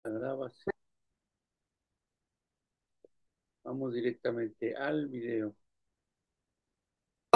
La grabas. Vamos directamente al video.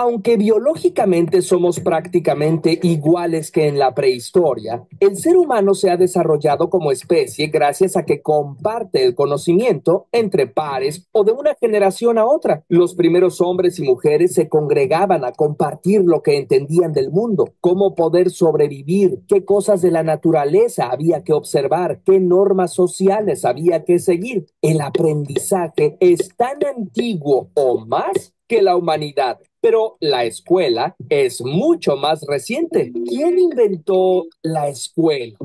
Aunque biológicamente somos prácticamente iguales que en la prehistoria, el ser humano se ha desarrollado como especie gracias a que comparte el conocimiento entre pares o de una generación a otra. Los primeros hombres y mujeres se congregaban a compartir lo que entendían del mundo, cómo poder sobrevivir, qué cosas de la naturaleza había que observar, qué normas sociales había que seguir. El aprendizaje es tan antiguo o más que la humanidad. Pero la escuela es mucho más reciente. ¿Quién inventó la escuela?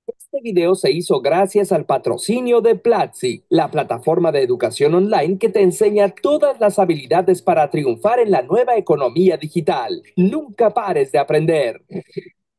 Este video se hizo gracias al patrocinio de Platzi, la plataforma de educación online que te enseña todas las habilidades para triunfar en la nueva economía digital. Nunca pares de aprender.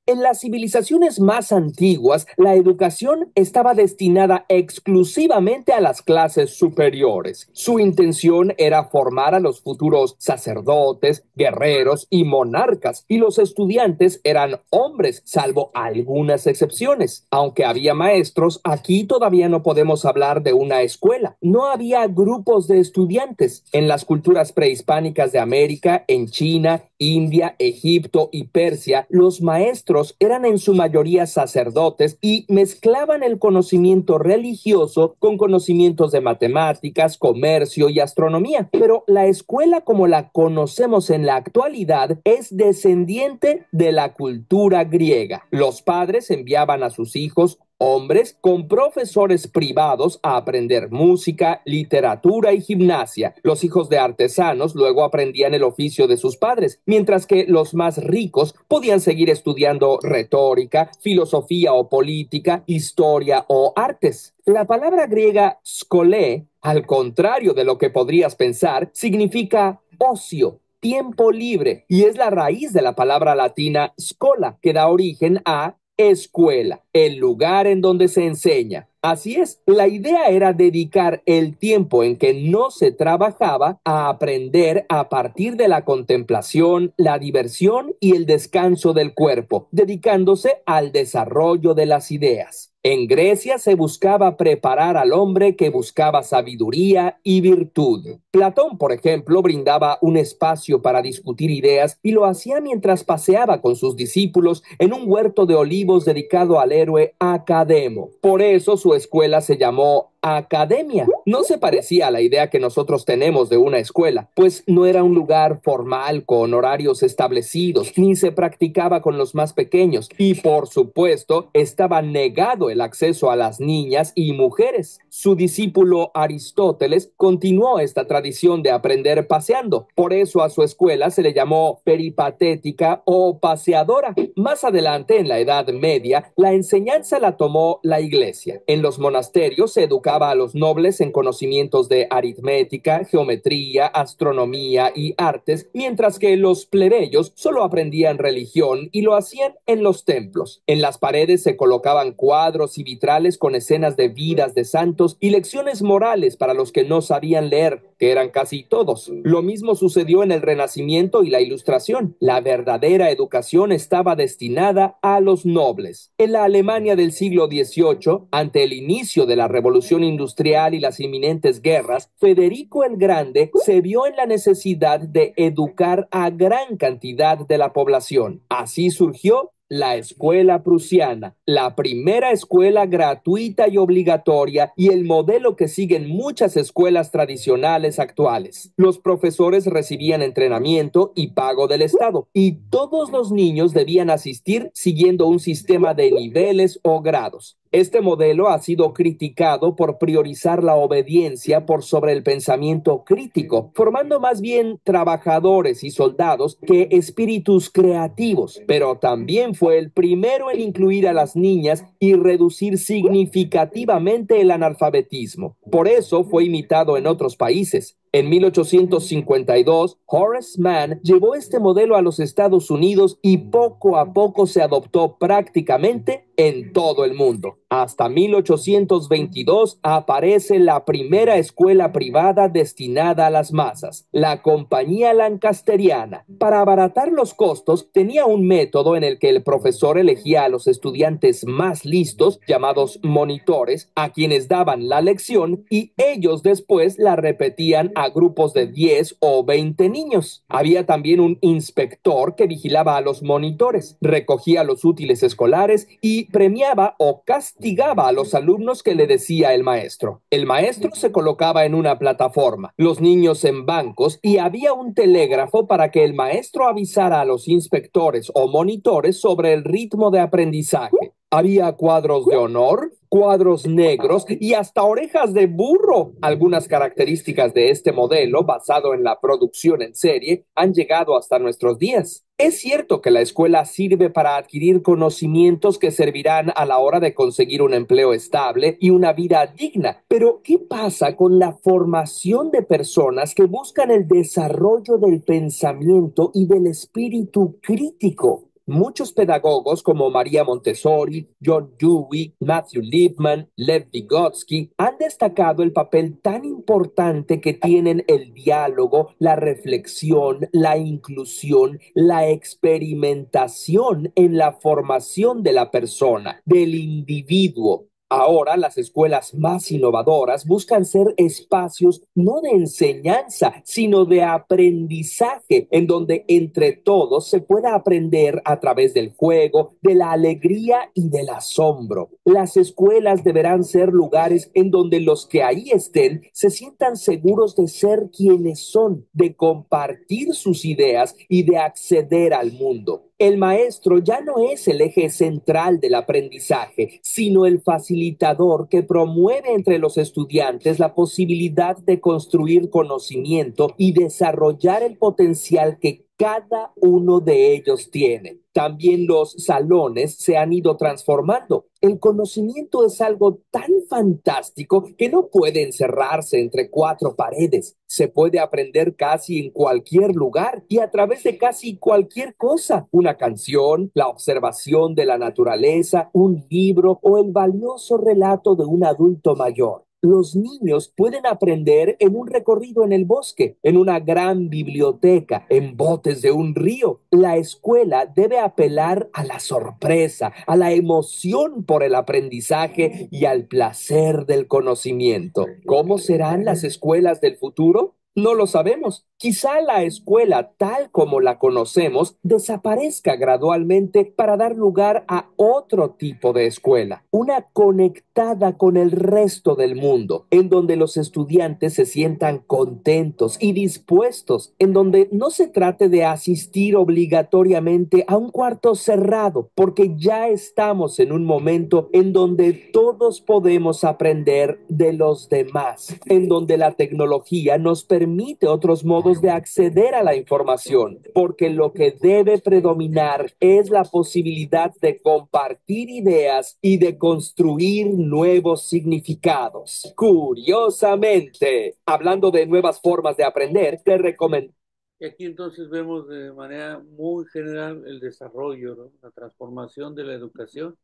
En las civilizaciones más antiguas, la educación estaba destinada exclusivamente a las clases superiores. Su intención era formar a los futuros sacerdotes, guerreros y monarcas, y los estudiantes eran hombres, salvo algunas excepciones. Aunque había maestros, aquí todavía no podemos hablar de una escuela. No había grupos de estudiantes. En las culturas prehispánicas de América, en China, India, Egipto y Persia, los maestros eran en su mayoría sacerdotes y mezclaban el conocimiento religioso con conocimientos de matemáticas, comercio y astronomía. Pero la escuela como la conocemos en la actualidad es descendiente de la cultura griega. Los padres enviaban a sus hijos hombres con profesores privados a aprender música, literatura y gimnasia. Los hijos de artesanos luego aprendían el oficio de sus padres, mientras que los más ricos podían seguir estudiando retórica, filosofía o política, historia o artes. La palabra griega skolé, al contrario de lo que podrías pensar, significa ocio, tiempo libre, y es la raíz de la palabra latina schola, que da origen a escuela, el lugar en donde se enseña. Así es, la idea era dedicar el tiempo en que no se trabajaba a aprender a partir de la contemplación, la diversión y el descanso del cuerpo, dedicándose al desarrollo de las ideas. En Grecia se buscaba preparar al hombre que buscaba sabiduría y virtud. Platón, por ejemplo, brindaba un espacio para discutir ideas y lo hacía mientras paseaba con sus discípulos en un huerto de olivos dedicado al héroe Academo. Por eso su escuela se llamó academia. No se parecía a la idea que nosotros tenemos de una escuela, pues no era un lugar formal con horarios establecidos, ni se practicaba con los más pequeños, y por supuesto estaba negado el acceso a las niñas y mujeres. Su discípulo Aristóteles continuó esta tradición de aprender paseando. Por eso a su escuela se le llamó peripatética o paseadora. Más adelante, en la Edad Media, la enseñanza la tomó la Iglesia. En los monasterios se educaba a los nobles en conocimientos de aritmética, geometría, astronomía y artes, mientras que los plebeyos solo aprendían religión y lo hacían en los templos. En las paredes se colocaban cuadros y vitrales con escenas de vidas de santos y lecciones morales para los que no sabían leer, que eran casi todos. Lo mismo sucedió en el Renacimiento y la Ilustración. La verdadera educación estaba destinada a los nobles. En la Alemania del siglo XVIII, ante el inicio de la Revolución Industrial y las inminentes guerras, Federico el Grande se vio en la necesidad de educar a gran cantidad de la población. Así surgió la escuela prusiana, la primera escuela gratuita y obligatoria y el modelo que siguen muchas escuelas tradicionales actuales. Los profesores recibían entrenamiento y pago del Estado y todos los niños debían asistir siguiendo un sistema de niveles o grados. Este modelo ha sido criticado por priorizar la obediencia por sobre el pensamiento crítico, formando más bien trabajadores y soldados que espíritus creativos, pero también fue el primero en incluir a las niñas y reducir significativamente el analfabetismo. Por eso fue imitado en otros países. En 1852, Horace Mann llevó este modelo a los Estados Unidos y poco a poco se adoptó prácticamente en todo el mundo. Hasta 1822 aparece la primera escuela privada destinada a las masas, la Compañía Lancasteriana. Para abaratar los costos, tenía un método en el que el profesor elegía a los estudiantes más listos, llamados monitores, a quienes daban la lección y ellos después la repetían a grupos de 10 o 20 niños. Había también un inspector que vigilaba a los monitores, recogía los útiles escolares y premiaba o castigaba a los alumnos que le decía el maestro. El maestro se colocaba en una plataforma, los niños en bancos y había un telégrafo para que el maestro avisara a los inspectores o monitores sobre el ritmo de aprendizaje. Había cuadros de honor, cuadros negros y hasta orejas de burro. Algunas características de este modelo, basado en la producción en serie, han llegado hasta nuestros días. Es cierto que la escuela sirve para adquirir conocimientos que servirán a la hora de conseguir un empleo estable y una vida digna, pero ¿qué pasa con la formación de personas que buscan el desarrollo del pensamiento y del espíritu crítico? Muchos pedagogos como María Montessori, John Dewey, Matthew Lipman, Lev Vygotsky han destacado el papel tan importante que tienen el diálogo, la reflexión, la inclusión, la experimentación en la formación de la persona, del individuo. Ahora las escuelas más innovadoras buscan ser espacios no de enseñanza, sino de aprendizaje, en donde entre todos se pueda aprender a través del juego, de la alegría y del asombro. Las escuelas deberán ser lugares en donde los que ahí estén se sientan seguros de ser quienes son, de compartir sus ideas y de acceder al mundo. El maestro ya no es el eje central del aprendizaje, sino el facilitador que promueve entre los estudiantes la posibilidad de construir conocimiento y desarrollar el potencial que cada uno de ellos tiene. También los salones se han ido transformando. El conocimiento es algo tan fantástico que no puede encerrarse entre cuatro paredes. Se puede aprender casi en cualquier lugar y a través de casi cualquier cosa. Una canción, la observación de la naturaleza, un libro o el valioso relato de un adulto mayor. Los niños pueden aprender en un recorrido en el bosque, en una gran biblioteca, en botes de un río. La escuela debe apelar a la sorpresa, a la emoción por el aprendizaje y al placer del conocimiento. ¿Cómo serán las escuelas del futuro? No lo sabemos. Quizá la escuela tal como la conocemos desaparezca gradualmente para dar lugar a otro tipo de escuela, una conectada con el resto del mundo, en donde los estudiantes se sientan contentos y dispuestos, en donde no se trate de asistir obligatoriamente a un cuarto cerrado, porque ya estamos en un momento en donde todos podemos aprender de los demás, en donde la tecnología nos permite otros modos de acceder a la información, porque lo que debe predominar es la posibilidad de compartir ideas y de construir nuevos significados. Curiosamente, hablando de nuevas formas de aprender, te recomiendo. Y aquí entonces vemos de manera muy general el desarrollo, ¿no? La transformación de la educación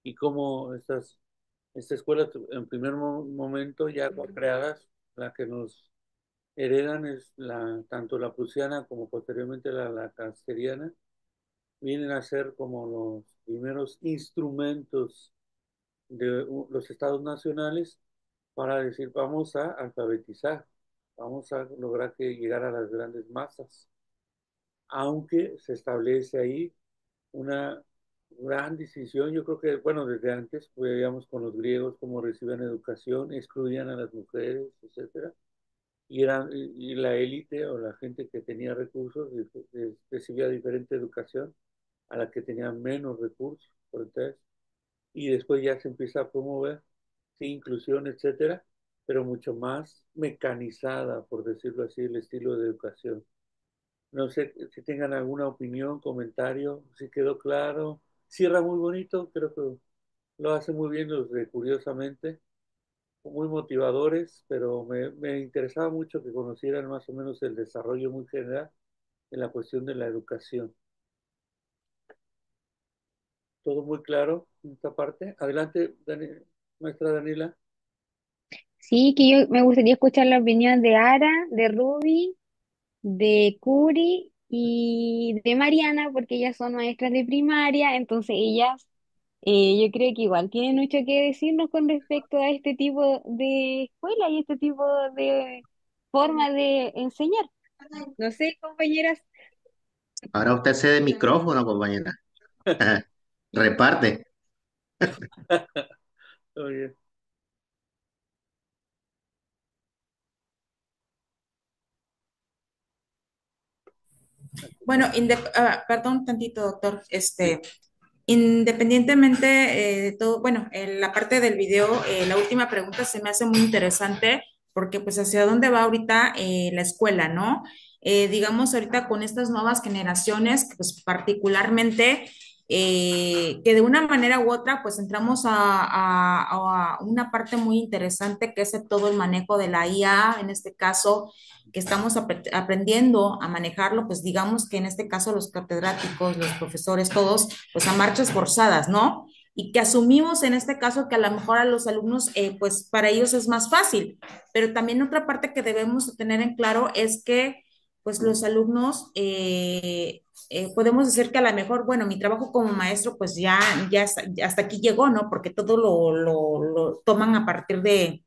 y cómo esta escuela en primer momento ya creadas, la que nos heredan es tanto la prusiana como posteriormente la canceriana, vienen a ser como los primeros instrumentos de los estados nacionales para decir vamos a alfabetizar, vamos a lograr que llegar a las grandes masas, aunque se establece ahí una gran decisión. Yo creo que, bueno, desde antes, pues, veíamos con los griegos cómo recibían educación, excluían a las mujeres, etcétera, y la élite o la gente que tenía recursos recibía diferente educación a la que tenía menos recursos, por entonces, y después ya se empieza a promover, sí, inclusión, etcétera, pero mucho más mecanizada, por decirlo así, el estilo de educación. No sé si tengan alguna opinión, comentario, si quedó claro. Cierra muy bonito, creo que lo hace muy bien los de Curiosamente, muy motivadores, pero me interesaba mucho que conocieran más o menos el desarrollo muy general en la cuestión de la educación. todo muy claro en esta parte. Adelante, maestra Daniela. Sí, que yo me gustaría escuchar la opinión de Ara, de Ruby, de Curi y de Mariana, porque ellas son maestras de primaria, entonces ellas yo creo que igual tienen mucho que decirnos con respecto a este tipo de escuela y este tipo de forma de enseñar. No sé, compañeras. Ahora usted cede micrófono, compañera. Reparte. Oye, Bueno, perdón tantito, doctor. sí, Independientemente de todo, bueno, la parte del video, la última pregunta se me hace muy interesante porque pues hacia dónde va ahorita la escuela, ¿no? Digamos ahorita con estas nuevas generaciones, pues particularmente que de una manera u otra pues entramos a una parte muy interesante que es todo el manejo de la IA, en este caso que estamos aprendiendo a manejarlo, pues digamos que en este caso los catedráticos, los profesores, todos, pues a marchas forzadas, ¿no? Y que asumimos en este caso que a lo mejor a los alumnos, pues para ellos es más fácil, pero también otra parte que debemos tener en claro es que, pues los alumnos, podemos decir que a lo mejor, bueno, mi trabajo como maestro, pues ya hasta aquí llegó, ¿no? Porque todo lo toman a partir de,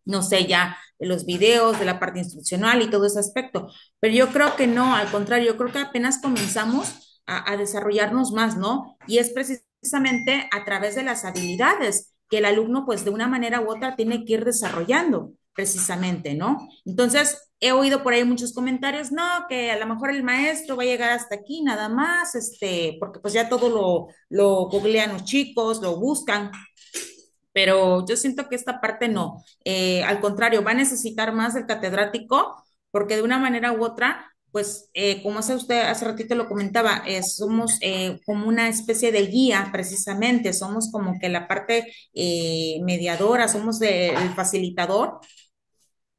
no sé, ya de los videos, de la parte instruccional y todo ese aspecto. Pero yo creo que no, al contrario, yo creo que apenas comenzamos a desarrollarnos más, ¿no? Y es precisamente a través de las habilidades que el alumno, pues de una manera u otra, tiene que ir desarrollando, precisamente, ¿no? Entonces, he oído por ahí muchos comentarios, no, que a lo mejor el maestro va a llegar hasta aquí nada más, porque pues ya todo lo googlean los chicos, lo buscan, pero yo siento que esta parte no. Al contrario, va a necesitar más del catedrático porque de una manera u otra, pues como hace usted hace ratito lo comentaba, somos como una especie de guía precisamente, somos como que la parte mediadora, somos el facilitador.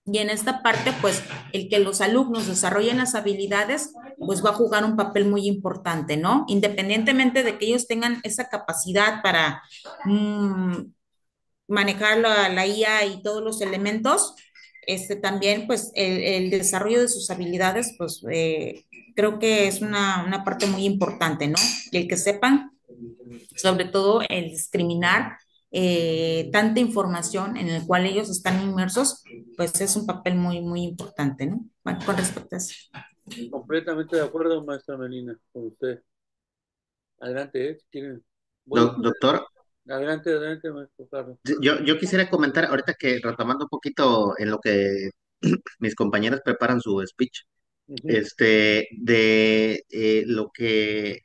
Y en esta parte, pues el que los alumnos desarrollen las habilidades, pues va a jugar un papel muy importante, ¿no? Independientemente de que ellos tengan esa capacidad para manejar la IA y todos los elementos, también pues el desarrollo de sus habilidades, pues creo que es una parte muy importante, ¿no? Y el que sepan, sobre todo el discriminar tanta información en el cual ellos están inmersos, pues es un papel muy, muy importante, ¿no? Bueno, con respecto a eso. completamente de acuerdo, maestra Melina, con usted. Adelante, si quieren. Voy, Doctor, adelante, adelante, maestro Carlos. yo quisiera comentar ahorita que retomando un poquito en lo que mis compañeras preparan su speech, Ujú. de lo que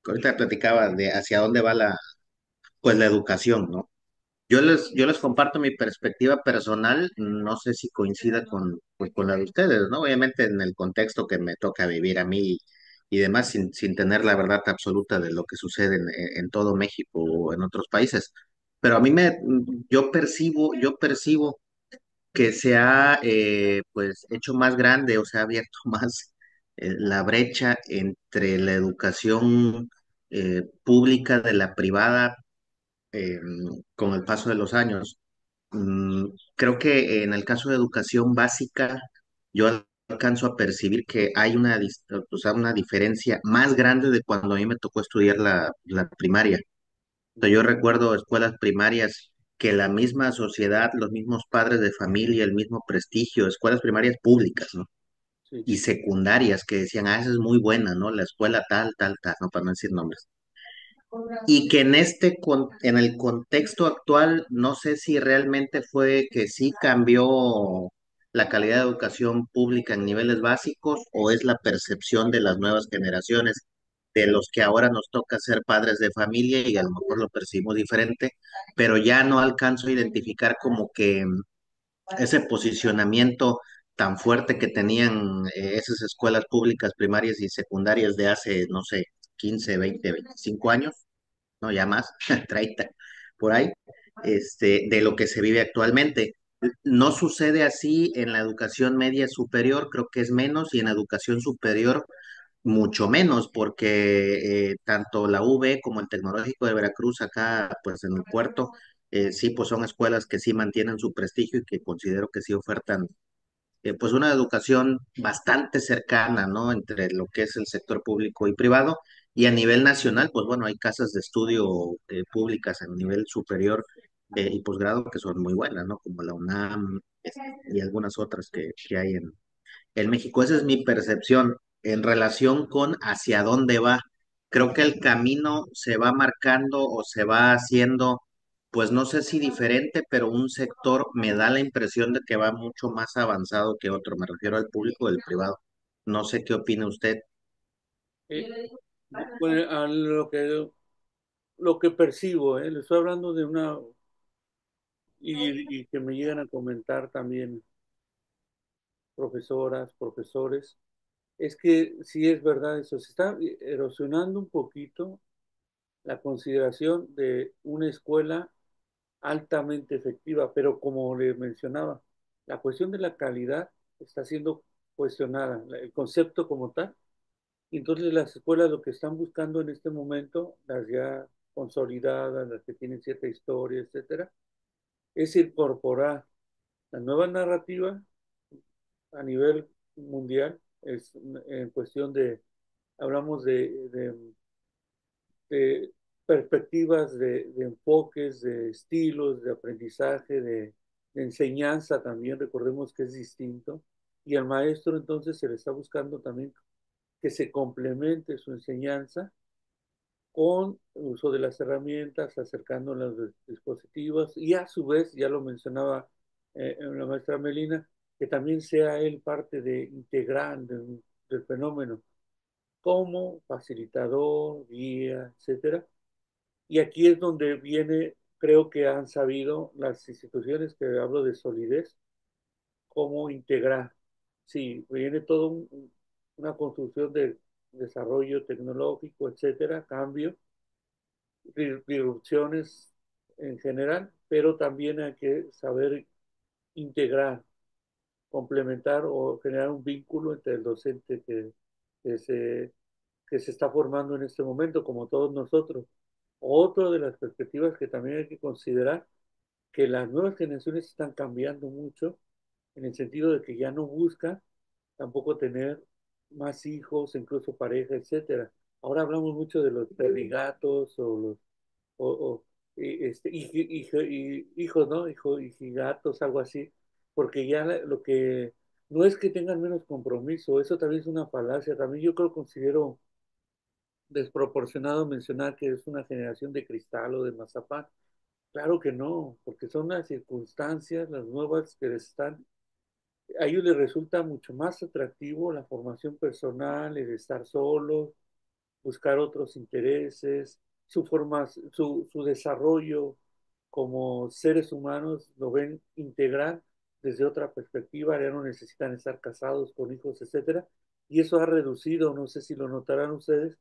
ahorita platicaba de hacia dónde va pues la educación, ¿no? Yo les comparto mi perspectiva personal, no sé si coincida pues, con la de ustedes, ¿no? Obviamente en el contexto que me toca vivir a mí y demás, sin tener la verdad absoluta de lo que sucede en todo México o en otros países. Pero a mí yo percibo que se ha pues hecho más grande o se ha abierto más la brecha entre la educación pública de la privada eh, con el paso de los años. Mm, Creo que en el caso de educación básica, yo alcanzo a percibir que hay o sea, una diferencia más grande de cuando a mí me tocó estudiar la primaria. O sea, yo recuerdo escuelas primarias que la misma sociedad, los mismos padres de familia, el mismo prestigio, escuelas primarias públicas, ¿no? Sí, Y secundarias que decían, esa es muy buena, ¿no? La escuela tal, tal, tal, no para no decir nombres. Y que en el contexto actual, no sé si realmente fue que sí cambió la calidad de educación pública en niveles básicos o es la percepción de las nuevas generaciones, de los que ahora nos toca ser padres de familia y a lo mejor lo percibimos diferente, pero ya no alcanzo a identificar como que ese posicionamiento tan fuerte que tenían esas escuelas públicas primarias y secundarias de hace, no sé, 15 20 25 años, no, ya más, 30 por ahí, de lo que se vive actualmente. No sucede así en la educación media superior, creo que es menos, y en la educación superior mucho menos, porque tanto la UB como el Tecnológico de Veracruz acá, pues en el puerto, sí, pues son escuelas que sí mantienen su prestigio y que considero que sí ofertan pues una educación bastante cercana, ¿no? Entre lo que es el sector público y privado. Y a nivel nacional, pues bueno, hay casas de estudio públicas a nivel superior y posgrado que son muy buenas, ¿no? Como la UNAM y algunas otras que hay en México. Esa es mi percepción en relación con hacia dónde va. Creo que el camino se va marcando o se va haciendo, pues no sé si diferente, pero un sector me da la impresión de que va mucho más avanzado que otro. Me refiero al público y al privado. No sé qué opina usted. Eh, bueno, a lo que percibo, le estoy hablando de una, y que me llegan a comentar también profesoras, profesores, es que sí es verdad eso, se está erosionando un poquito la consideración de una escuela altamente efectiva, pero como le mencionaba, la cuestión de la calidad está siendo cuestionada, el concepto como tal. Y entonces las escuelas lo que están buscando en este momento, las ya consolidadas, las que tienen cierta historia, etcétera, es incorporar la nueva narrativa a nivel mundial, es en cuestión de, hablamos de perspectivas, de enfoques, de estilos, de aprendizaje, de enseñanza también, recordemos que es distinto, y al maestro entonces se le está buscando también que se complemente su enseñanza con el uso de las herramientas, acercando los dispositivos y a su vez, ya lo mencionaba la maestra Melina, que también sea él parte de integrante del fenómeno como facilitador, guía, etcétera. Y aquí es donde viene, creo que han sabido las instituciones que hablo de solidez, cómo integrar. Sí, viene todo una construcción de desarrollo tecnológico, etcétera, cambio, disrupciones en general, pero también hay que saber integrar, complementar o generar un vínculo entre el docente que se, que se está formando en este momento, como todos nosotros. Otra de las perspectivas que también hay que considerar, que las nuevas generaciones están cambiando mucho en el sentido de que ya no buscan tampoco tener más hijos, incluso pareja, etcétera. Ahora hablamos mucho de los perrigatos o los hijos, ¿no? Hijigatos, algo así, porque ya lo que no es que tengan menos compromiso, eso también es una falacia. También yo creo, considero desproporcionado mencionar que es una generación de cristal o de mazapán. Claro que no, porque son las circunstancias, las nuevas que les están, a ellos les resulta mucho más atractivo la formación personal, el estar solos, buscar otros intereses, su desarrollo como seres humanos lo ven integral desde otra perspectiva, ya no necesitan estar casados con hijos, etcétera, y eso ha reducido, no sé si lo notarán ustedes,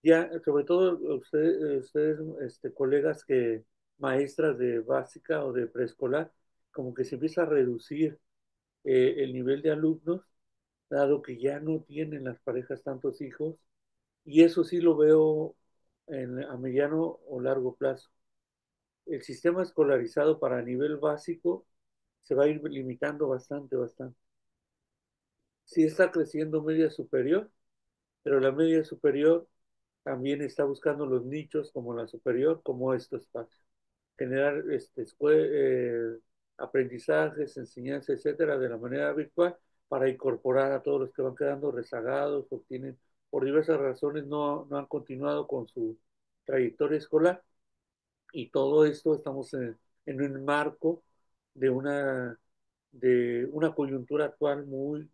ya, sobre todo ustedes, colegas que maestras de básica o de preescolar, como que se empieza a reducir el nivel de alumnos, dado que ya no tienen las parejas tantos hijos, y eso sí lo veo a mediano o largo plazo. El sistema escolarizado para nivel básico se va a ir limitando bastante, bastante. Sí está creciendo media superior, pero la media superior también está buscando los nichos como la superior, como estos espacios. Generar aprendizajes, enseñanza, etcétera, de la manera virtual para incorporar a todos los que van quedando rezagados o tienen, por diversas razones, no han continuado con su trayectoria escolar. Y todo esto estamos en un marco de de una coyuntura actual muy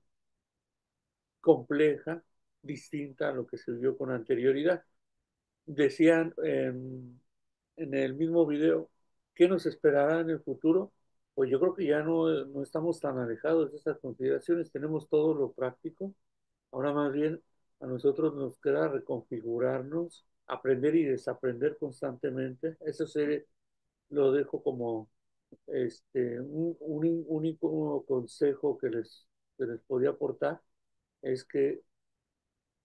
compleja, distinta a lo que se vio con anterioridad. Decían en el mismo video, ¿qué nos esperará en el futuro? Pues yo creo que ya no estamos tan alejados de esas consideraciones, tenemos todo lo práctico, ahora más bien a nosotros nos queda reconfigurarnos, aprender y desaprender constantemente, eso se lo dejo como un único consejo que les podía aportar, es que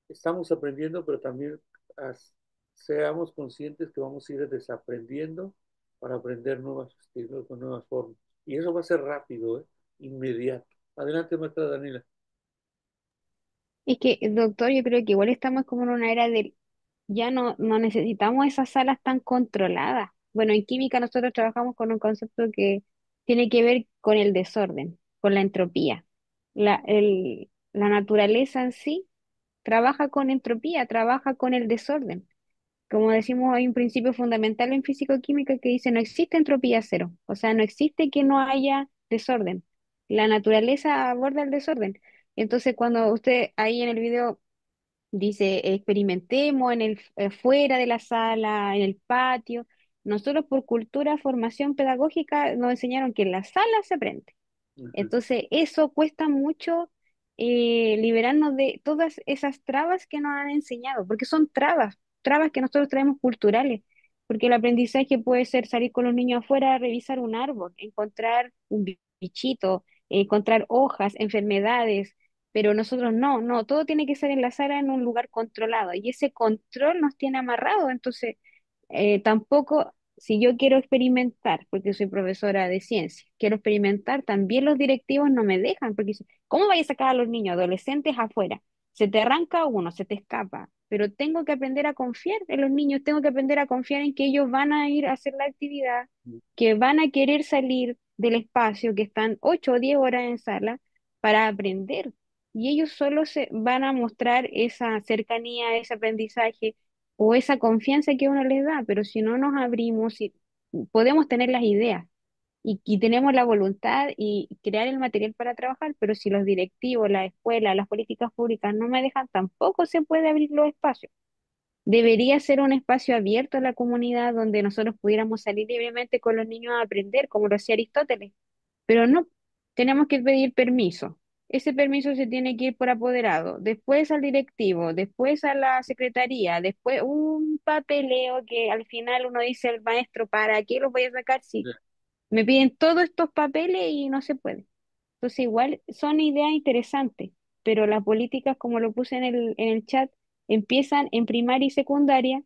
estamos aprendiendo, pero también as- seamos conscientes que vamos a ir desaprendiendo para aprender nuevos estilos, con nuevas formas. Y eso va a ser rápido, ¿eh? Inmediato. Adelante, maestra Daniela. Es que, doctor, yo creo que igual estamos como en una era de, ya no necesitamos esas salas tan controladas. Bueno, en química nosotros trabajamos con un concepto que tiene que ver con el desorden, con la entropía. La naturaleza en sí trabaja con entropía, trabaja con el desorden. Como decimos, hay un principio fundamental en físico-química que dice no existe entropía cero, o sea, no existe que no haya desorden. La naturaleza aborda el desorden. Entonces, cuando usted ahí en el video dice experimentemos en fuera de la sala, en el patio, nosotros por cultura, formación pedagógica nos enseñaron que en la sala se aprende. Ujú. Entonces, eso cuesta mucho liberarnos de todas esas trabas que nos han enseñado, porque son trabas, trabas que nosotros traemos culturales, porque el aprendizaje puede ser salir con los niños afuera a revisar un árbol, encontrar un bichito, encontrar hojas, enfermedades, pero nosotros no, todo tiene que ser en la sala en un lugar controlado, y ese control nos tiene amarrados, entonces tampoco, si yo quiero experimentar, porque soy profesora de ciencia, quiero experimentar, también los directivos no me dejan, porque dicen, ¿cómo vayas a sacar a los niños adolescentes afuera? Se te arranca uno, se te escapa, pero tengo que aprender a confiar en los niños, tengo que aprender a confiar en que ellos van a ir a hacer la actividad, que van a querer salir del espacio, que están 8 o 10 horas en sala para aprender. Y ellos solo se van a mostrar esa cercanía, ese aprendizaje o esa confianza que uno les da, pero si no nos abrimos, y podemos tener las ideas y tenemos la voluntad y crear el material para trabajar, pero si los directivos, la escuela, las políticas públicas no me dejan, tampoco se puede abrir los espacios. Debería ser un espacio abierto a la comunidad donde nosotros pudiéramos salir libremente con los niños a aprender, como lo hacía Aristóteles, pero no, tenemos que pedir permiso. Ese permiso se tiene que ir por apoderado, después al directivo, después a la secretaría, después un papeleo que al final uno dice al maestro, ¿para qué los voy a sacar si me piden todos estos papeles y no se puede? Entonces igual son ideas interesantes, pero las políticas, como lo puse en el chat, empiezan en primaria y secundaria,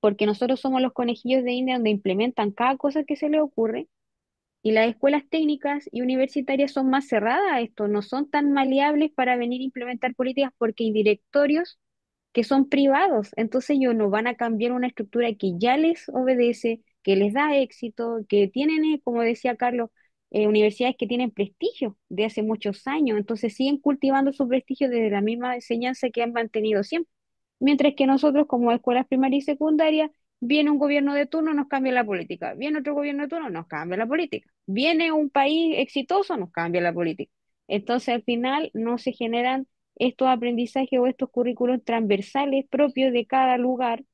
porque nosotros somos los conejillos de India donde implementan cada cosa que se les ocurre y las escuelas técnicas y universitarias son más cerradas a esto, no son tan maleables para venir a implementar políticas porque hay directorios que son privados, entonces ellos no van a cambiar una estructura que ya les obedece, que les da éxito, que tienen, como decía Carlos, universidades que tienen prestigio de hace muchos años, entonces siguen cultivando su prestigio desde la misma enseñanza que han mantenido siempre. Mientras que nosotros como escuelas primarias y secundarias, viene un gobierno de turno, nos cambia la política, viene otro gobierno de turno, nos cambia la política, viene un país exitoso, nos cambia la política. Entonces al final no se generan estos aprendizajes o estos currículos transversales propios de cada lugar,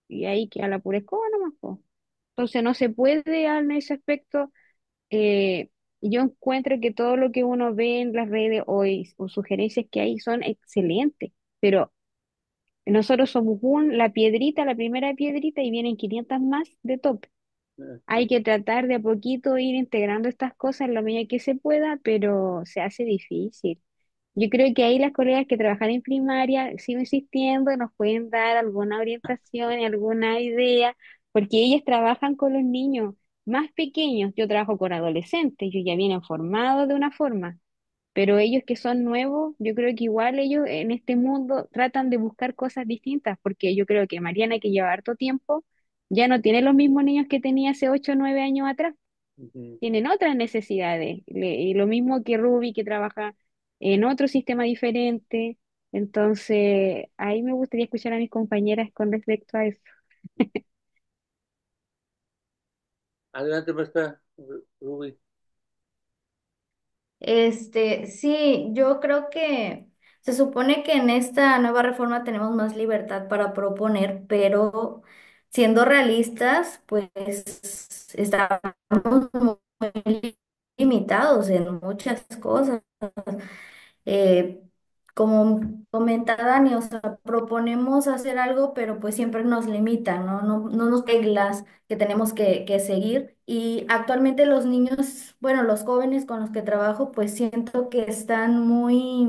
y ahí queda la pura escoba nomás, po. Entonces no se puede en ese aspecto. eh, yo encuentro que todo lo que uno ve en las redes hoy o sugerencias que hay son excelentes, pero nosotros somos la piedrita, la primera piedrita y vienen 500 más de top. Hay que tratar de a poquito ir integrando estas cosas en lo medida que se pueda, pero se hace difícil. Yo creo que ahí las colegas que trabajan en primaria, sigo insistiendo, nos pueden dar alguna orientación, alguna idea, porque ellas trabajan con los niños más pequeños. Yo trabajo con adolescentes, ellos ya vienen formados de una forma, pero ellos que son nuevos, yo creo que igual ellos en este mundo tratan de buscar cosas distintas, porque yo creo que Mariana, que lleva harto tiempo, ya no tiene los mismos niños que tenía hace 8 o 9 años atrás, Ujú. tienen otras necesidades. Y lo mismo que Ruby, que trabaja en otro sistema diferente. Entonces, ahí me gustaría escuchar a mis compañeras con respecto a eso. Adelante, maestra Ruby. Sí, yo creo que se supone que en esta nueva reforma tenemos más libertad para proponer, pero siendo realistas, pues estamos muy limitados en muchas cosas. Eh, como comenta Dani, o sea, proponemos hacer algo, pero pues siempre nos limitan, ¿no? No nos reglas que tenemos que seguir. Y actualmente los niños, bueno, los jóvenes con los que trabajo, pues siento que están muy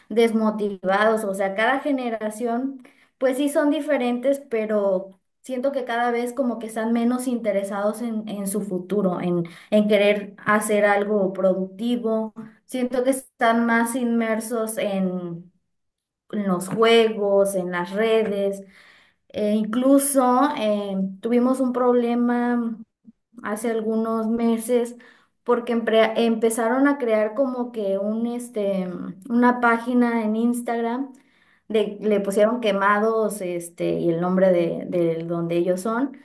desmotivados. O sea, cada generación, pues sí son diferentes, pero siento que cada vez como que están menos interesados en su futuro, en querer hacer algo productivo. Siento que están más inmersos en los juegos, en las redes. Incluso tuvimos un problema hace algunos meses porque empezaron a crear como que una página en Instagram, le pusieron quemados y el nombre de donde ellos son.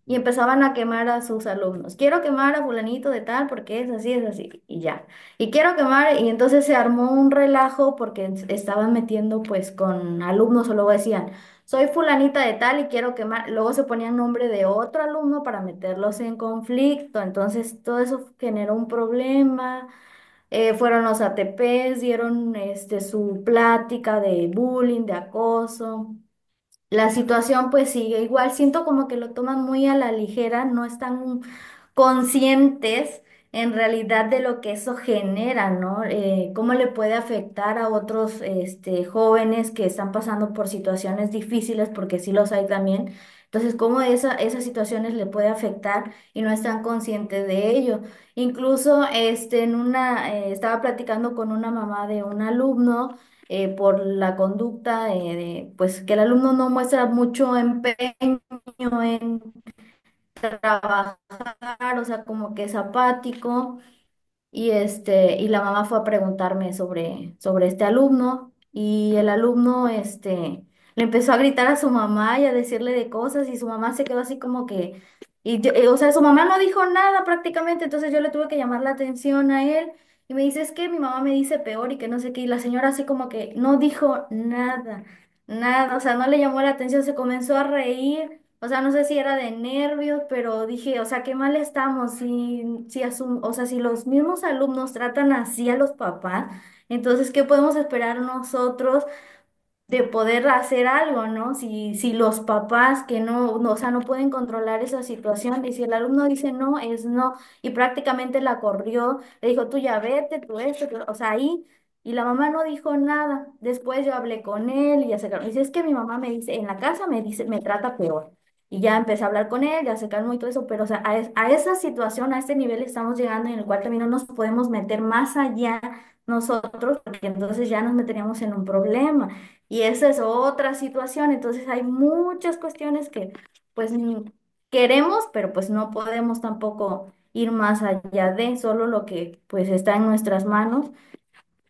Y Ujú. empezaban a quemar a sus alumnos. Quiero quemar a fulanito de tal porque es así, y ya. Y quiero quemar, y entonces se armó un relajo porque estaban metiendo pues con alumnos o luego decían, soy fulanita de tal y quiero quemar. Luego se ponían nombre de otro alumno para meterlos en conflicto. Entonces todo eso generó un problema. Fueron los ATPs, dieron su plática de bullying, de acoso. La situación pues sigue igual, siento como que lo toman muy a la ligera, no están conscientes en realidad de lo que eso genera, ¿no? Cómo le puede afectar a otros jóvenes que están pasando por situaciones difíciles, porque sí los hay también. Entonces, cómo esas situaciones le puede afectar y no están conscientes de ello. Incluso estaba platicando con una mamá de un alumno por la conducta pues que el alumno no muestra mucho empeño en trabajar, o sea, como que es apático. Y la mamá fue a preguntarme sobre este alumno, y el alumno, le empezó a gritar a su mamá y a decirle de cosas, y su mamá se quedó así como que, o sea, su mamá no dijo nada prácticamente, entonces yo le tuve que llamar la atención a él, y me dice, es que mi mamá me dice peor y que no sé qué, y la señora así como que no dijo nada, nada, o sea, no le llamó la atención, se comenzó a reír. O sea, no sé si era de nervios, pero dije, o sea, qué mal estamos. O sea, si los mismos alumnos tratan así a los papás, entonces, ¿qué podemos esperar nosotros de poder hacer algo, ¿no? Si los papás que o sea, no pueden controlar esa situación, y si el alumno dice no, es no, y prácticamente la corrió, le dijo, tú ya vete, tú esto, o sea, ahí, y la mamá no dijo nada. Después yo hablé con él y ya se calmó. Dice, es que mi mamá me dice, en la casa me dice, me trata peor. Y ya empecé a hablar con él, ya se calmó y todo eso, pero o sea, a esa situación, a este nivel estamos llegando en el cual también no nos podemos meter más allá nosotros, porque entonces ya nos meteríamos en un problema. Y esa es otra situación. Entonces hay muchas cuestiones que pues queremos, pero pues no podemos tampoco ir más allá de solo lo que pues está en nuestras manos.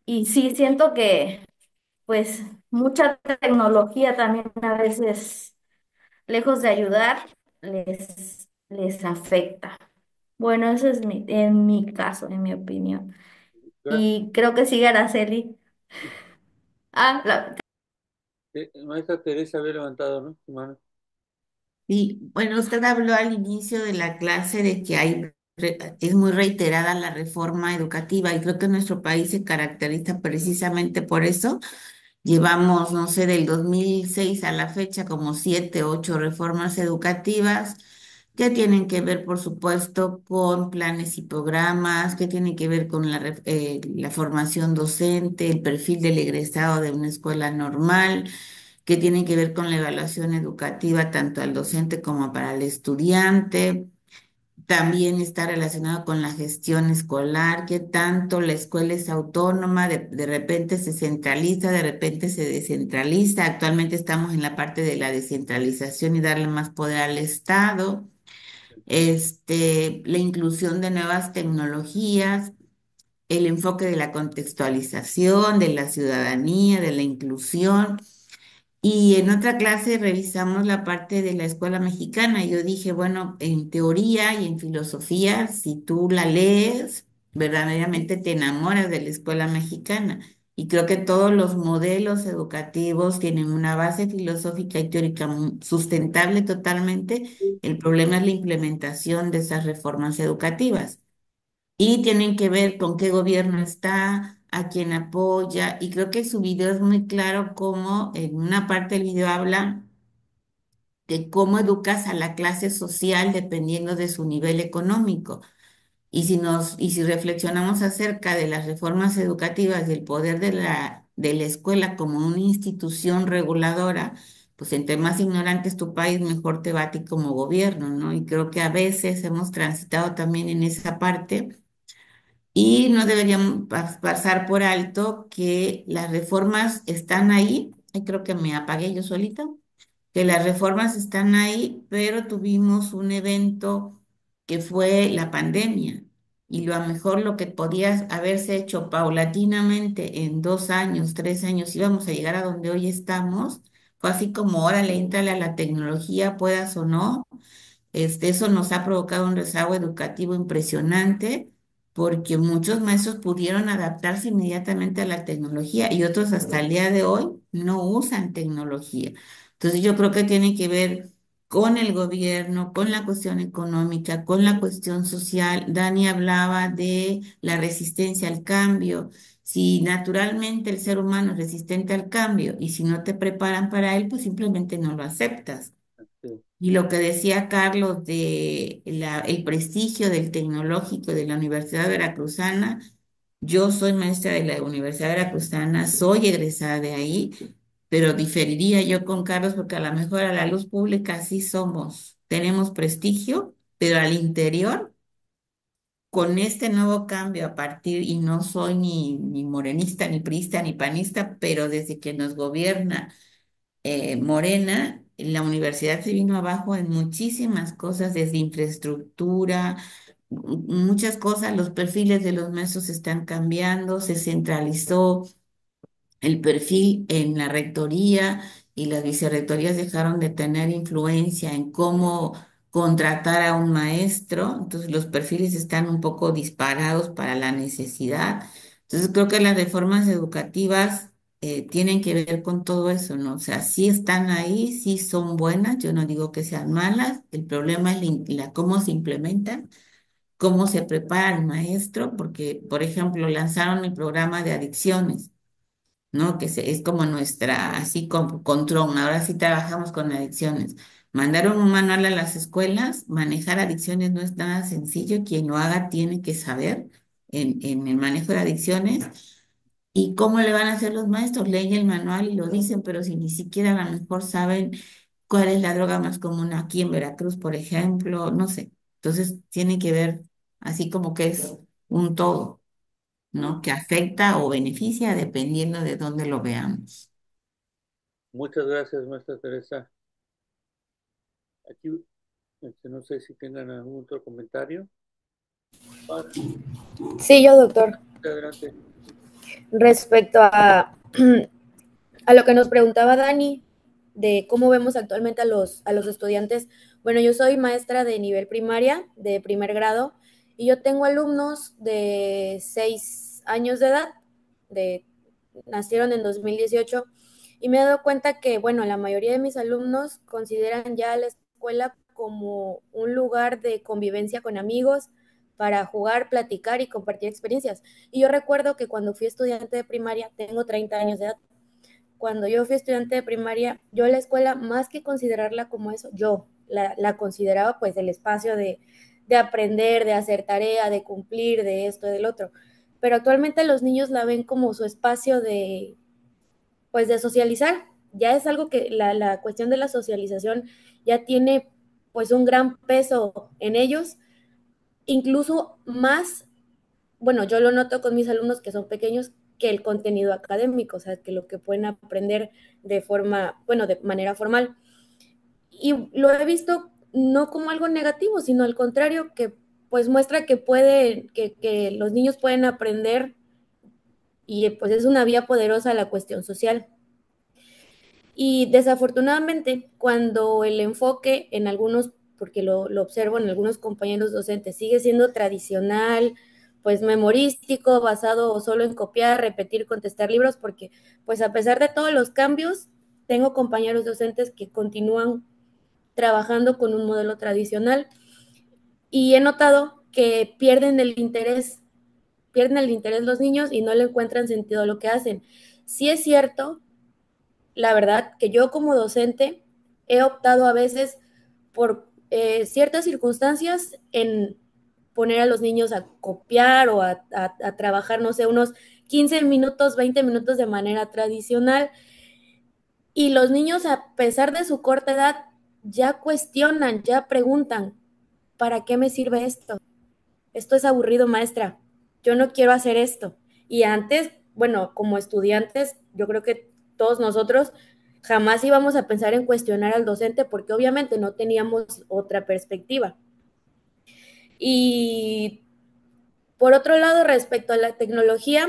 Y sí siento que pues mucha tecnología también a veces, lejos de ayudar, les afecta. Bueno, eso es en mi caso, en mi opinión. Gra- Y creo que sigue Araceli. Ah, Maestra Teresa había levantado, ¿no? Su mano. Sí, bueno, usted habló al inicio de la clase de que es muy reiterada la reforma educativa y creo que nuestro país se caracteriza precisamente por eso. Llevamos, no sé, del 2006 a la fecha como 7, 8 reformas educativas que tienen que ver, por supuesto, con planes y programas, que tienen que ver con la formación docente, el perfil del egresado de una escuela normal, que tienen que ver con la evaluación educativa tanto al docente como para el estudiante. También está relacionado con la gestión escolar, que tanto la escuela es autónoma, de repente se centraliza, de repente se descentraliza. Actualmente estamos en la parte de la descentralización y darle más poder al Estado. La inclusión de nuevas tecnologías, el enfoque de la contextualización, de la ciudadanía, de la inclusión. Y en otra clase revisamos la parte de la escuela mexicana. Yo dije, bueno, en teoría y en filosofía, si tú la lees, verdaderamente te enamoras de la escuela mexicana. Y creo que todos los modelos educativos tienen una base filosófica y teórica sustentable totalmente. El problema es la implementación de esas reformas educativas y tienen que ver con qué gobierno está, a quien apoya, y creo que su video es muy claro como en una parte del video habla de cómo educas a la clase social dependiendo de su nivel económico. Y si reflexionamos acerca de las reformas educativas y el poder de la escuela como una institución reguladora, pues entre más ignorante es tu país, mejor te va a ti como gobierno, ¿no? Y creo que a veces hemos transitado también en esa parte y no deberíamos pasar por alto que las reformas están ahí. Ay, creo que me apagué yo solita, que las reformas están ahí, pero tuvimos un evento que fue la pandemia. Y lo a mejor lo que podías haberse hecho paulatinamente en 2 años, 3 años, íbamos a llegar a donde hoy estamos. Fue así como, órale, entrale a la tecnología, puedas o no. Eso nos ha provocado un rezago educativo impresionante porque muchos maestros pudieron adaptarse inmediatamente a la tecnología y otros hasta el día de hoy no usan tecnología. Entonces yo creo que tiene que ver con el gobierno, con la cuestión económica, con la cuestión social. Dani hablaba de la resistencia al cambio. Si naturalmente el ser humano es resistente al cambio y si no te preparan para él, pues simplemente no lo aceptas. Sí. Y lo que decía Carlos de el prestigio del tecnológico de la Universidad Veracruzana, yo soy maestra de la Universidad Veracruzana, soy egresada de ahí, pero diferiría yo con Carlos porque a lo mejor a la luz pública sí somos, tenemos prestigio, pero al interior, con este nuevo cambio a partir, y no soy ni morenista, ni priista, ni panista, pero desde que nos gobierna Morena, la universidad se vino abajo en muchísimas cosas, desde infraestructura, muchas cosas, los perfiles de los maestros están cambiando, se centralizó el perfil en la rectoría y las vicerrectorías dejaron de tener influencia en cómo contratar a un maestro, entonces los perfiles están un poco disparados para la necesidad. Entonces creo que las reformas educativas tienen que ver con todo eso, ¿no? O sea, sí están ahí, sí son buenas, yo no digo que sean malas, el problema es cómo se implementan, cómo se prepara el maestro, porque, por ejemplo, lanzaron el programa de adicciones, ¿no? Es como nuestra, así como control, ahora sí trabajamos con adicciones. Mandaron un manual a las escuelas, manejar adicciones no es nada sencillo, quien lo haga tiene que saber en el manejo de adicciones. ¿Y cómo le van a hacer los maestros? Leen el manual y lo dicen, pero si ni siquiera a lo mejor saben cuál es la droga más común aquí en Veracruz, por ejemplo, no sé. Entonces tiene que ver así como que es un todo, ¿no? Que afecta o beneficia dependiendo de dónde lo veamos. Muchas gracias, maestra Teresa. Aquí, no sé si tengan algún otro comentario. Para, Sí, yo, doctor. adelante. Respecto a lo que nos preguntaba Dani, de cómo vemos actualmente a los estudiantes, bueno, yo soy maestra de nivel primaria, de primer grado, y yo tengo alumnos de 6 años de edad, de, nacieron en 2018, y me he dado cuenta que, bueno, la mayoría de mis alumnos consideran ya la escuela como un lugar de convivencia con amigos, para jugar, platicar y compartir experiencias. Y yo recuerdo que cuando fui estudiante de primaria, tengo 30 años de edad, cuando yo fui estudiante de primaria, yo la escuela, más que considerarla como eso, yo la consideraba pues el espacio de aprender, de hacer tarea, de cumplir, de esto, del otro. Pero actualmente los niños la ven como su espacio pues de socializar. Ya es algo que la cuestión de la socialización ya tiene pues un gran peso en ellos, incluso más, bueno, yo lo noto con mis alumnos que son pequeños, que el contenido académico, o sea, que lo que pueden aprender de forma, bueno, de manera formal. Y lo he visto no como algo negativo, sino al contrario, que pues muestra que que los niños pueden aprender y pues es una vía poderosa a la cuestión social. Y desafortunadamente, cuando el enfoque en algunos, porque lo observo en algunos compañeros docentes, sigue siendo tradicional, pues memorístico, basado solo en copiar, repetir, contestar libros, porque pues a pesar de todos los cambios, tengo compañeros docentes que continúan trabajando con un modelo tradicional y he notado que pierden el interés pierden el interés los niños y no le encuentran sentido a lo que hacen. Sí es cierto, la verdad, que yo como docente he optado a veces por ciertas circunstancias en poner a los niños a copiar o a trabajar, no sé, unos 15 minutos, 20 minutos de manera tradicional. Y los niños, a pesar de su corta edad, ya cuestionan, ya preguntan, ¿para qué me sirve esto? Esto es aburrido, maestra. Yo no quiero hacer esto. Y antes, bueno, como estudiantes, yo creo que todos nosotros jamás íbamos a pensar en cuestionar al docente porque obviamente no teníamos otra perspectiva. Y por otro lado, respecto a la tecnología,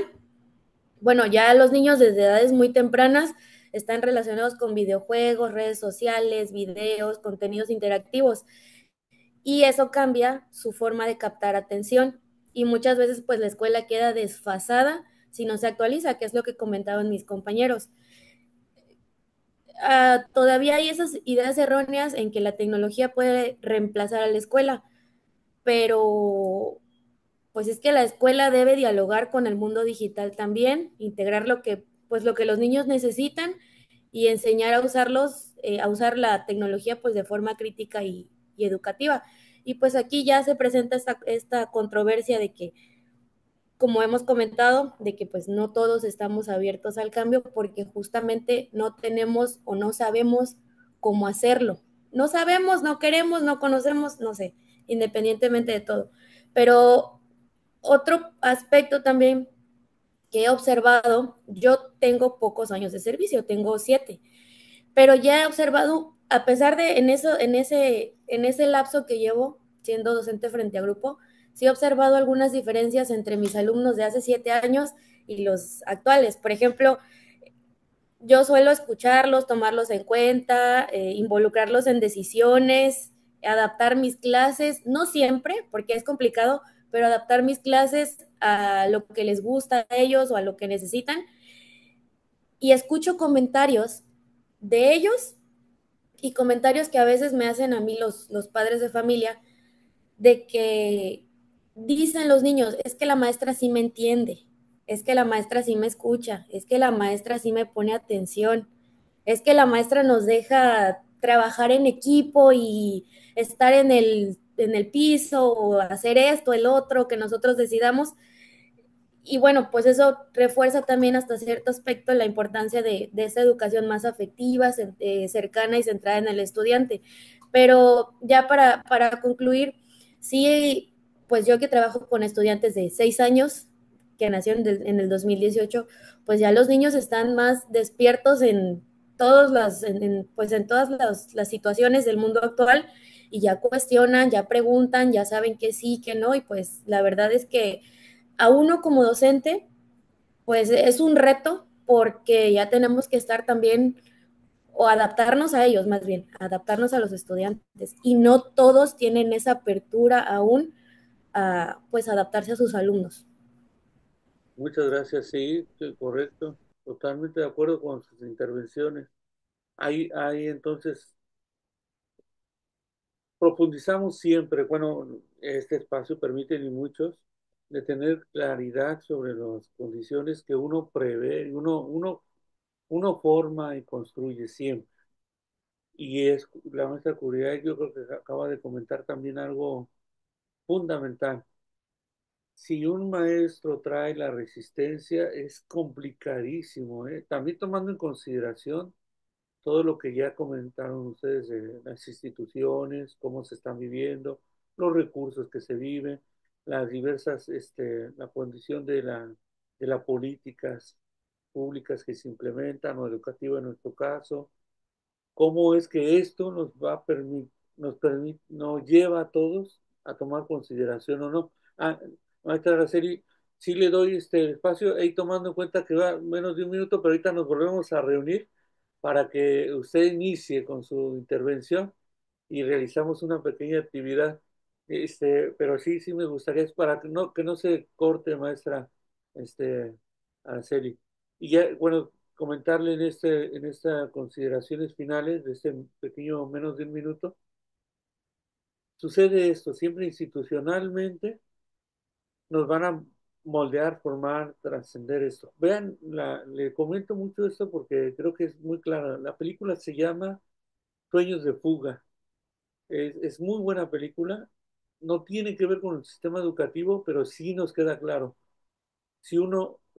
bueno, ya los niños desde edades muy tempranas están relacionados con videojuegos, redes sociales, videos, contenidos interactivos y eso cambia su forma de captar atención y muchas veces pues la escuela queda desfasada si no se actualiza, que es lo que comentaban mis compañeros. Todavía hay esas ideas erróneas en que la tecnología puede reemplazar a la escuela, pero pues es que la escuela debe dialogar con el mundo digital también, integrar pues lo que los niños necesitan y enseñar a usarlos, a usar la tecnología pues de forma crítica y educativa. Y pues aquí ya se presenta esta controversia de que, como hemos comentado, de que pues no todos estamos abiertos al cambio porque justamente no tenemos o no sabemos cómo hacerlo. No sabemos, no queremos, no conocemos, no sé, independientemente de todo. Pero otro aspecto también que he observado, yo tengo pocos años de servicio, tengo 7, pero ya he observado, a pesar de en ese lapso que llevo siendo docente frente a grupo, sí he observado algunas diferencias entre mis alumnos de hace 7 años y los actuales. Por ejemplo, yo suelo escucharlos, tomarlos en cuenta, involucrarlos en decisiones, adaptar mis clases, no siempre, porque es complicado, pero adaptar mis clases a lo que les gusta a ellos o a lo que necesitan. Y escucho comentarios de ellos y comentarios que a veces me hacen a mí los padres de familia, de que dicen los niños, es que la maestra sí me entiende, es que la maestra sí me escucha, es que la maestra sí me pone atención, es que la maestra nos deja trabajar en equipo y estar en el piso o hacer esto, el otro, que nosotros decidamos. Y bueno, pues eso refuerza también hasta cierto aspecto la importancia de esa educación más afectiva, cercana y centrada en el estudiante. Pero ya para concluir, sí, pues yo que trabajo con estudiantes de 6 años, que nacieron en el 2018, pues ya los niños están más despiertos en pues en todas las situaciones del mundo actual y ya cuestionan, ya preguntan, ya saben que sí, que no, y pues la verdad es que a uno como docente, pues es un reto porque ya tenemos que estar también o adaptarnos a ellos, más bien, adaptarnos a los estudiantes. Y no todos tienen esa apertura aún a pues adaptarse a sus alumnos. Muchas gracias, sí, sí, correcto. Totalmente de acuerdo con sus intervenciones. Ahí entonces profundizamos siempre, bueno, este espacio permite y muchos de tener claridad sobre las condiciones que uno prevé, uno forma y construye siempre. Y es la maestra Curidad, yo creo que acaba de comentar también algo fundamental. Si un maestro trae la resistencia, es complicadísimo, ¿eh? También tomando en consideración todo lo que ya comentaron ustedes de las instituciones, cómo se están viviendo, los recursos que se viven, las diversas, la condición de las políticas públicas que se implementan o educativa en nuestro caso, cómo es que esto nos va a nos lleva a todos a tomar consideración o no. Maestra Araceli, sí le doy este espacio, ahí tomando en cuenta que va menos de un minuto, pero ahorita nos volvemos a reunir para que usted inicie con su intervención y realizamos una pequeña actividad. Pero sí, sí me gustaría, es para que no se corte, maestra, este, Araceli. Y ya, bueno, comentarle en estas consideraciones finales de este pequeño menos de un minuto, sucede esto, siempre institucionalmente nos van a moldear, formar, trascender esto. Vean, le comento mucho esto porque creo que es muy clara. La película se llama Sueños de Fuga. Es muy buena película. No tiene que ver con el sistema educativo, pero sí nos queda claro. Si uno